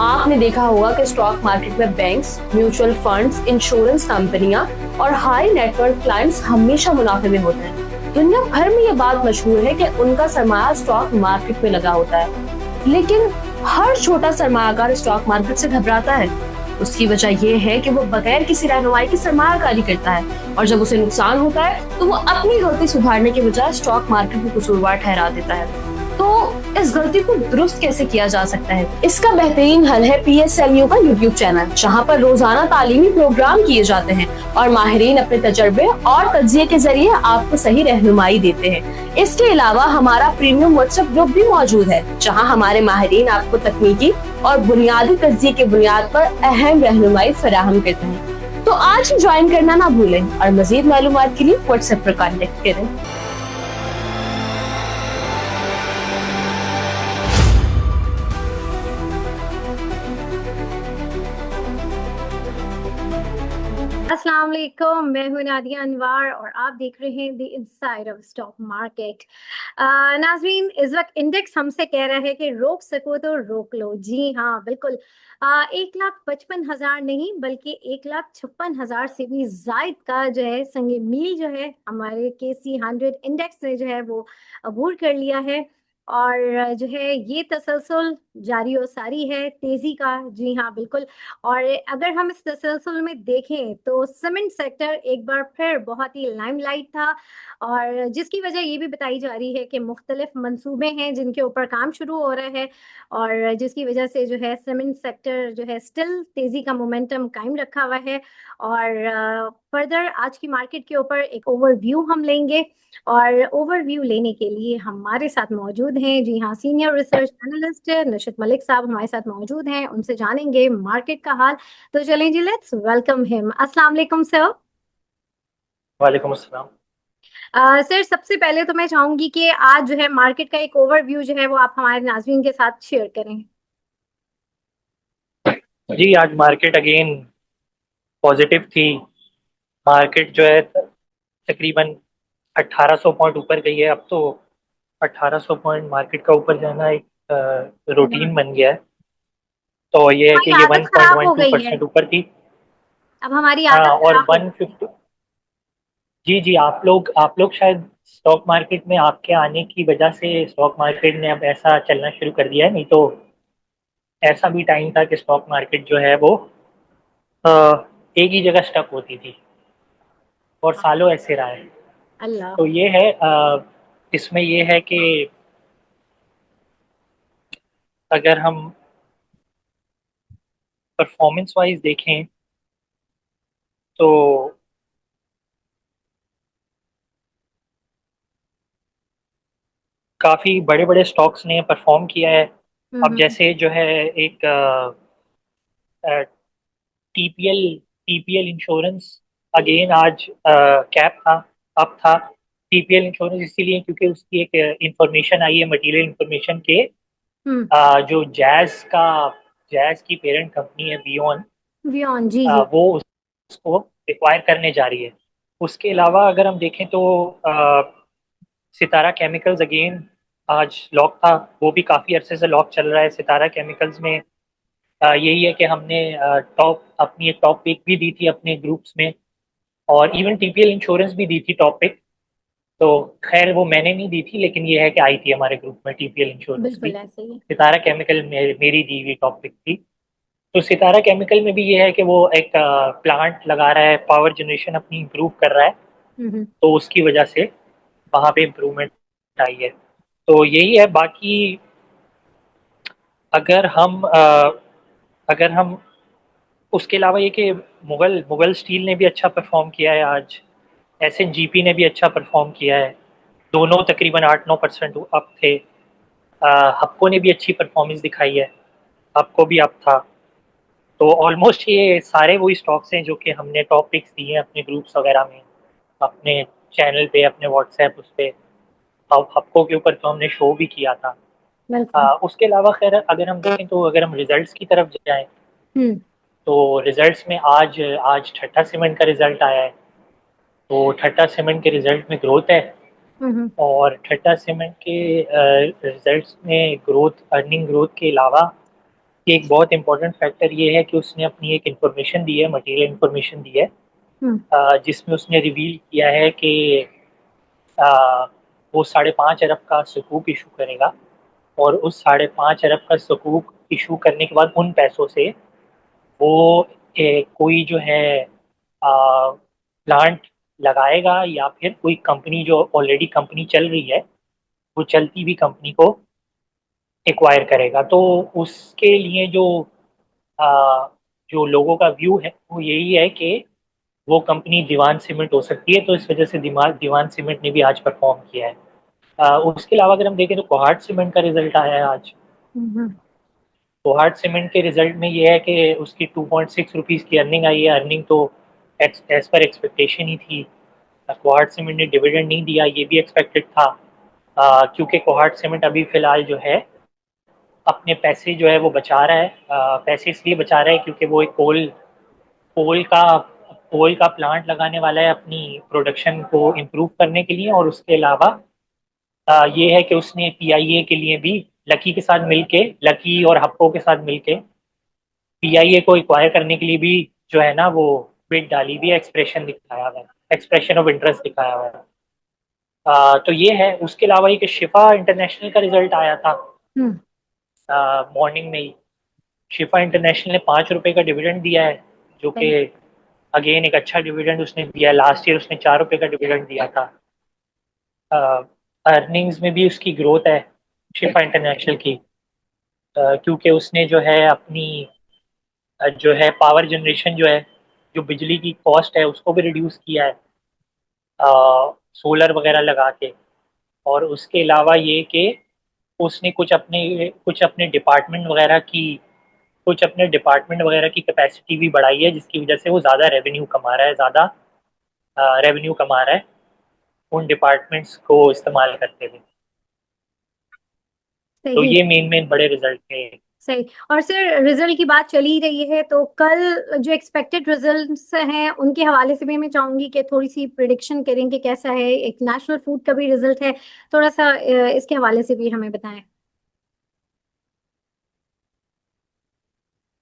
आपने देखा होगा कि स्टॉक मार्केट में बैंक्स, म्यूचुअल फंड्स, इंश्योरेंस कंपनियां और हाई नेटवर्क क्लाइंट्स हमेशा मुनाफे में होते हैं। दुनिया भर में ये बात मशहूर है कि उनका सरमाया स्टॉक मार्केट में लगा होता है, लेकिन हर छोटा सरमायाकार स्टॉक मार्केट से घबराता है। उसकी वजह यह है कि वो बगैर किसी रहनुमाई की सरमायाकारी करता है, और जब उसे नुकसान होता है तो वो अपनी गलती सुधारने के बजाय स्टॉक मार्केट को कसूरवार ठहरा देता है। तो इस गलती को दुरुस्त कैसे किया जा सकता है? इसका बेहतरीन हल है PSLU का YouTube चैनल, जहां पर रोजाना तालीमी प्रोग्राम किए जाते हैं और माहिरीन अपने तजर्बे और तज्जिये के जरिए आपको सही रहनुमाई देते हैं। इसके अलावा हमारा प्रीमियम व्हाट्सएप ग्रुप भी मौजूद है, जहां हमारे माहिरीन आपको तकनीकी और बुनियादी तज्जिये की बुनियाद पर अहम रहनुमाई फराहम करते हैं। तो आज ही ज्वाइन करना ना भूलें और मजीद मालूमात के लिए व्हाट्सएप पर कॉन्टेक्ट करें। अस्सलाम वालेकुम, मैं हूं नादिया अनवर और आप देख रहे हैं the inside of stock market. नाज़रीन, इस वक्त इंडेक्स हमसे कह रहा है कि रोक सको तो रोक लो। जी हाँ, बिल्कुल। 1,55,000 नहीं बल्कि 1,56,000 से भी जायद का जो है संग मील जो है हमारे KC 100 इंडेक्स ने जो है वो अबूर कर लिया है। और जो है ये तसलसल जारी और सारी है तेजी का। जी हाँ, बिल्कुल। और अगर हम इस तसलसल में देखें तो सीमेंट सेक्टर एक बार फिर बहुत ही लाइमलाइट था, और जिसकी वजह ये भी बताई जा रही है कि मुख्तलिफ मंसूबे हैं जिनके ऊपर काम शुरू हो रहा है, और जिसकी वजह से जो है सीमेंट सेक्टर जो है स्टिल तेजी का मोमेंटम कायम रखा हुआ है। और फर्दर आज की मार्केट के ऊपर एक ओवरव्यू हम लेंगे, और ओवरव्यू लेने के लिए हमारे साथ मौजूद हैं, जी हाँ, सीनियर रिसर्च एनालिस्ट नशत मलिक साहब हमारे साथ मौजूद हैं। उनसे जानेंगे मार्केट का हाल। तो चलें जी, लेट्स वेलकम हिम। अस्सलाम वालेकुम सर। वालेकुम अस्सलाम। सर, सबसे पहले तो मैं चाहूंगी कि आज जो है मार्केट का एक ओवरव्यू जो है वो आप हमारे नाज़रीन के साथ शेयर करें। जी, आज मार्केट अगेन पॉजिटिव थी। मार्केट जो है तकरीबन 1800 पॉइंट ऊपर गई है। अब तो 1800 पॉइंट मार्केट का ऊपर जाना एक रूटीन बन गया है। तो ये है कि हमारी ये आदत खराब हो गई है। 1.12% ऊपर थी। अब हमारी हाँ, आदत और खराब हो गई। 150। जी जी, आप लोग शायद स्टॉक मार्केट में आपके आने की वजह से स्टॉक मार्केट ने अब ऐसा चलना शुरू कर दिया है। नहीं तो ऐसा भी टाइम था कि स्टॉक मार्केट जो है वो अ, एक ही जगह स्टक होती थी, और सालों ऐसे रहा है। अल्लाह। तो ये है इसमें ये है कि अगर हम परफॉर्मेंस वाइज देखें तो काफ़ी बड़े बड़े स्टॉक्स ने परफॉर्म किया है। अब हम्म। जैसे जो है एक टीपीएल टीपीएल इंश्योरेंस अगेन आज कैप था, अब था। टीपीएल इंश्योरेंस इसीलिए क्योंकि उसकी एक इंफॉर्मेशन आई है, मटेरियल इंफॉर्मेशन के हम्म। जो जैज की पेरेंट कंपनी है बियॉन, वियॉन, जी जी। वो उसको एक्वायर करने जा रही है। उसके अलावा अगर हम देखें तो सितारा केमिकल्स अगेन आज लॉक था। वो भी काफ़ी अरसे से लॉक चल रहा है। सितारा केमिकल्स में यही है कि हमने अपनी एक टॉप पिक भी दी थी अपने ग्रुप्स में, और इवन टीपीएल इंश्योरेंस भी दी थी टॉप पिक। तो खैर वो मैंने नहीं दी थी, लेकिन ये है कि आई थी हमारे ग्रुप में टीपीएल इंश्योरेंस भी। बिल्कुल ऐसे ही है। सितारा केमिकल मेरी दी हुई टॉप पिक थी। तो सितारा केमिकल में भी ये है कि वो एक प्लांट लगा रहा है, पावर जनरेशन अपनी इम्प्रूव कर रहा है। हम्म। तो उसकी वजह से वहाँ पे इम्प्रूवमेंट आई है। तो यही है। बाकी अगर हम अगर हम उसके अलावा ये कि मुगल मुगल स्टील ने भी अच्छा परफॉर्म किया है आज। एसएनजीपी ने भी अच्छा परफॉर्म किया है। दोनों तकरीबन 8-9% अप थे। हप्को ने भी अच्छी परफॉर्मेंस दिखाई है। हप्को भी अप था। तो ऑलमोस्ट ये सारे वही स्टॉक्स हैं जो कि हमने टॉपिक्स दिए हैं अपने ग्रुप्स वगैरह में, अपने चैनल पे, अपने व्हाट्सएप उस पे। हप्को के ऊपर तो हमने शो भी किया था। बिल्कुल। उसके अलावा खैर अगर हम देखें तो अगर हम रिजल्ट्स की तरफ जाएं हम्म। तो रिजल्ट्स में आज आज ठट्टा सीमेंट का रिजल्ट आया है। तो ठट्टा सीमेंट के रिजल्ट में ग्रोथ है। हम्म। और ठट्टा सीमेंट के रिजल्ट्स में ग्रोथ, अर्निंग ग्रोथ के अलावा एक बहुत इंपॉर्टेंट फैक्टर ये है कि उसने अपनी एक इंफॉर्मेशन दी है, मटेरियल इंफॉर्मेशन दी है, जिसमें उसने रिवील किया है कि वो 5.5 अरब का सकूक इशू करेगा, और उस 5.5 अरब का सकूक इशू करने के बाद उन पैसों से वो कोई जो है प्लांट लगाएगा, या फिर कोई कंपनी जो ऑलरेडी कंपनी चल रही है वो चलती हुई कंपनी को एक्वायर करेगा। तो उसके लिए आ, जो लोगों का व्यू है वो यही है कि वो कंपनी दीवान सीमेंट हो सकती है, तो इस वजह से दीवान सीमेंट ने भी आज परफॉर्म किया है। उसके अलावा अगर हम देखें तो कोहाट सीमेंट का रिजल्ट आया है आज। कोहाट सीमेंट के रिजल्ट में ये है कि उसकी 2.6 रुपीज़ की अर्निंग आई है। अर्निंग तो एज पर एक्सपेक्टेशन ही थी। कोहाट सीमेंट ने डिविडेंड नहीं दिया, ये भी एक्सपेक्टेड था, क्योंकि कोहाट सीमेंट अभी फिलहाल जो है अपने पैसे जो है वो बचा रहा है। पैसे इसलिए बचा रहा है क्योंकि वो एक कोल का कोल का प्लांट लगाने वाला है अपनी प्रोडक्शन को इम्प्रूव करने के लिए। और उसके अलावा ये है कि उसने पीआईए के लिए भी लकी के साथ मिलके, लकी और हप्पो के साथ मिलके पीआईए को एक्वायर करने के लिए भी जो है ना वो बिड डाली भी, एक्सप्रेशन दिखाया हुआ है, एक्सप्रेशन ऑफ इंटरेस्ट दिखाया हुआ है। तो ये है। उसके अलावा ये कि शिफा इंटरनेशनल का रिजल्ट आया था मॉर्निंग में ही। शिफा इंटरनेशनल ने 5 रुपए का डिविडेंड दिया है, जो कि अगेन एक अच्छा डिविडेंड उसने दिया। लास्ट ईयर उसने 4 रुपए का डिविडेंड दिया था। अर्निंग्स में भी उसकी ग्रोथ है शिफा इंटरनेशनल की, क्योंकि उसने जो है अपनी जो है पावर जनरेशन जो है, जो बिजली की कॉस्ट है उसको भी रिड्यूस किया है सोलर वगैरह लगा के। और उसके अलावा ये कि उसने कुछ अपने डिपार्टमेंट वगैरह की कैपेसिटी भी बढ़ाई है, जिसकी वजह से वो ज़्यादा रेवेन्यू कमा रहा है, रेवेन्यू कमा रहा है उन डिपार्टमेंट्स को इस्तेमाल करते हुए। तो सही ये मेन बड़े रिजल्ट थे। सही। और सर रिजल्ट की बात चली ही रही है तो कल जो एक्सपेक्टेड रिजल्ट्स हैं उनके हवाले से भी मैं चाहूंगी कि थोड़ी सी प्रिडिक्शन करें कि कैसा है। एक नेशनल फूड का भी रिजल्ट है, थोड़ा सा इसके हवाले से भी हमें बताएं।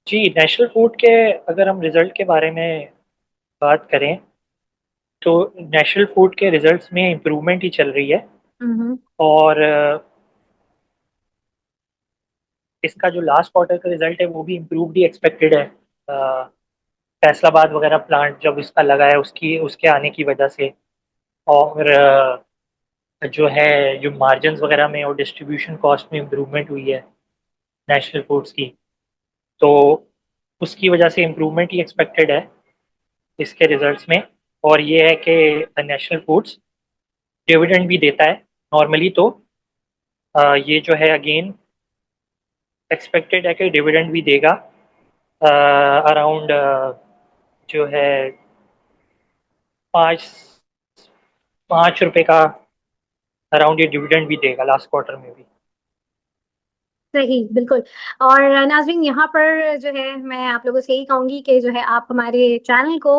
जी, नेशनल फूड के अगर हम रिजल्ट के बारे में बात करें तो नेशनल फूड के रिजल्ट्स में इम्प्रूवमेंट ही चल रही है। और इसका जो लास्ट क्वार्टर का रिजल्ट है वो भी इम्प्रूवड ही एक्सपेक्टेड है। फैसलाबाद वगैरह प्लांट जब इसका लगा है उसकी उसके आने की वजह से, और जो है जो मार्जिन वगैरह में और डिस्ट्रीब्यूशन कॉस्ट में इम्प्रूवमेंट हुई है नेशनल फूड्स की, तो उसकी वजह से इम्प्रूवमेंट ही एक्सपेक्टेड है इसके रिजल्ट्स में। और ये है कि नेशनल फूड्स डिविडेंड भी देता है नॉर्मली। तो ये जो है अगेन एक्सपेक्टेड है कि डिविडेंड भी देगा अराउंड जो है 5 5 रुपए का अराउंड ये डिविडेंड भी देगा लास्ट क्वार्टर में भी। सही, बिल्कुल। और नाज़रीन यहाँ पर जो है मैं आप लोगों से यही कहूँगी कि जो है आप हमारे चैनल को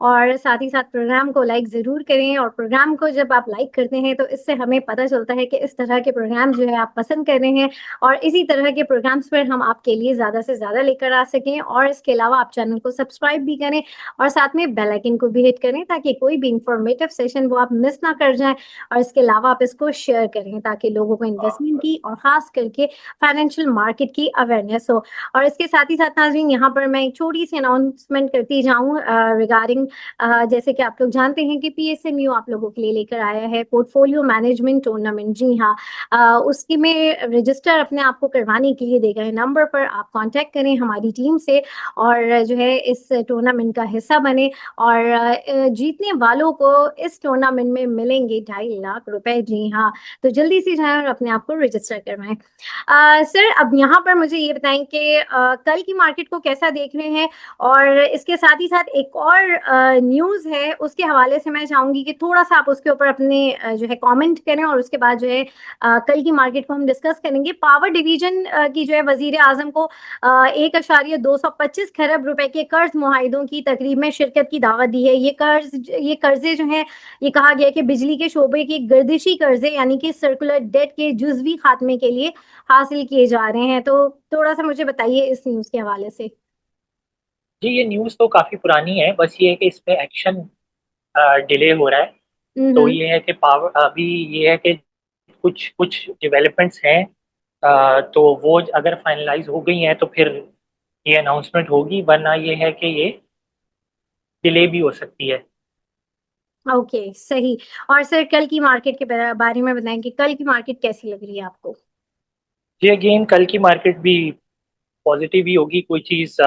और साथ ही साथ प्रोग्राम को लाइक ज़रूर करें। और प्रोग्राम को जब आप लाइक करते हैं तो इससे हमें पता चलता है कि इस तरह के प्रोग्राम जो है आप पसंद कर रहे हैं, और इसी तरह के प्रोग्राम्स पर हम आपके लिए ज़्यादा से ज़्यादा लेकर आ सकें। और इसके अलावा आप चैनल को सब्सक्राइब भी करें और साथ में बेल आइकन को भी हिट करें, ताकि कोई भी इंफॉर्मेटिव सेशन वो आप मिस ना कर जाएं। और इसके अलावा आप इसको शेयर करें ताकि लोगों को इन्वेस्टमेंट की और ख़ास करके फाइनेंशियल मार्केट की अवेयरनेस हो। और इसके साथ ही साथ नाज़रीन यहाँ पर मैं एक छोटी सी अनाउंसमेंट करती जाऊँ रिगार्डिंग, जैसे कि आप लोग जानते हैं कि पीएसएमयू आप लोगों के लिए लेकर आया है पोर्टफोलियो मैनेजमेंट टूर्नामेंट। जी हाँ, उसकी में रजिस्टर अपने आप को करवाने के लिए दिए गए नंबर पर आप कांटेक्ट करें हमारी टीम से, और जो है इस टूर्नामेंट का हिस्सा बने। और जीतने वालों को इस टूर्नामेंट में मिलेंगे 2.5 लाख रुपए। जी हाँ, तो जल्दी से जाएं और अपने आप को रजिस्टर करवाएं। सर अब यहाँ पर मुझे ये बताएं कि कल की मार्केट को कैसा देख रहे हैं, और इसके साथ ही साथ एक और न्यूज़ है उसके हवाले से मैं चाहूंगी कि थोड़ा सा आप उसके ऊपर अपने जो है कमेंट करें, और उसके बाद जो है कल की मार्केट को हम डिस्कस करेंगे। पावर डिवीजन की जो है वजीर आजम को 1.225 खरब रुपए के कर्ज मुआहिदों की तकरीब में शिरकत की दावत दी है। ये कर्जे जो हैं, ये कहा गया कि बिजली के शोबे के गर्दिशी कर्जे यानी कि सर्कुलर डेट के जुजवी खात्मे के लिए हासिल किए किए जा रहे हैं, तो थोड़ा सा मुझे बताइए इस न्यूज़ के हवाले से। जी, ये न्यूज़ तो काफ़ी पुरानी है, बस ये है कि इस पे एक्शन डिले हो रहा है। तो हम्म। ये है कि पावर अभी ये है कि कुछ कुछ डेवलपमेंट्स हैं, तो वो अगर फाइनलाइज हो गई हैं तो फिर ये अनाउंसमेंट होगी, वरना ये है कि ये डिले भी हो सकती है। ओके, सही। और सर कल की मार्केट के बारे में बताएं कि कल की मार्केट कैसी लग रही है आपको? जी, अगेन कल की मार्केट भी पॉजिटिव ही होगी। कोई चीज़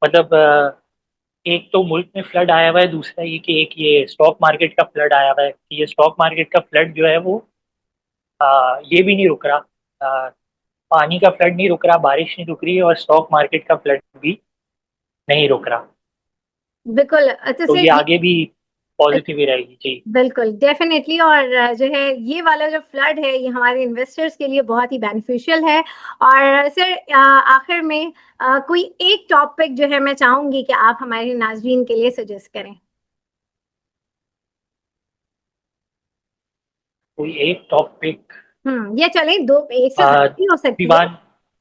मतलब एक तो मुल्क में फ्लड आया हुआ है, दूसरा ये कि एक ये स्टॉक मार्केट का फ्लड आया हुआ है। ये स्टॉक मार्केट का फ्लड जो है वो ये भी नहीं रुक रहा। अ, पानी का फ्लड नहीं रुक रहा, बारिश नहीं रुक रही है, और स्टॉक मार्केट का फ्लड भी नहीं रुक रहा। बिल्कुल। अच्छा तो सर ये आगे भी पॉजिटिव ही रहेगी जी। बिल्कुल डेफिनेटली। और जो है ये वाला जो फ्लड है ये हमारे इन्वेस्टर्स के लिए बहुत ही बेनिफिशियल है। और सर आखिर में कोई एक टॉपिक जो है मैं चाहूंगी कि आप हमारे नाज़रीन के लिए सजेस्ट करें। कोई एक टॉपिक। या चलें दो, एक से ज्यादा भी हो सकती है। दीवान,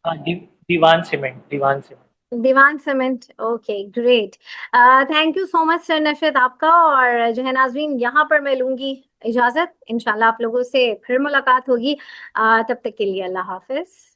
हाँ Diwan cement, Diwan cement. Diwan cement. Okay great. Thank you so much sir Nashrat आपका। और जो है नाज़रीन यहाँ पर मैं लूंगी इजाजत, इंशाल्लाह आप लोगों से फिर मुलाकात होगी। तब तक के लिए अल्लाह हाफिज।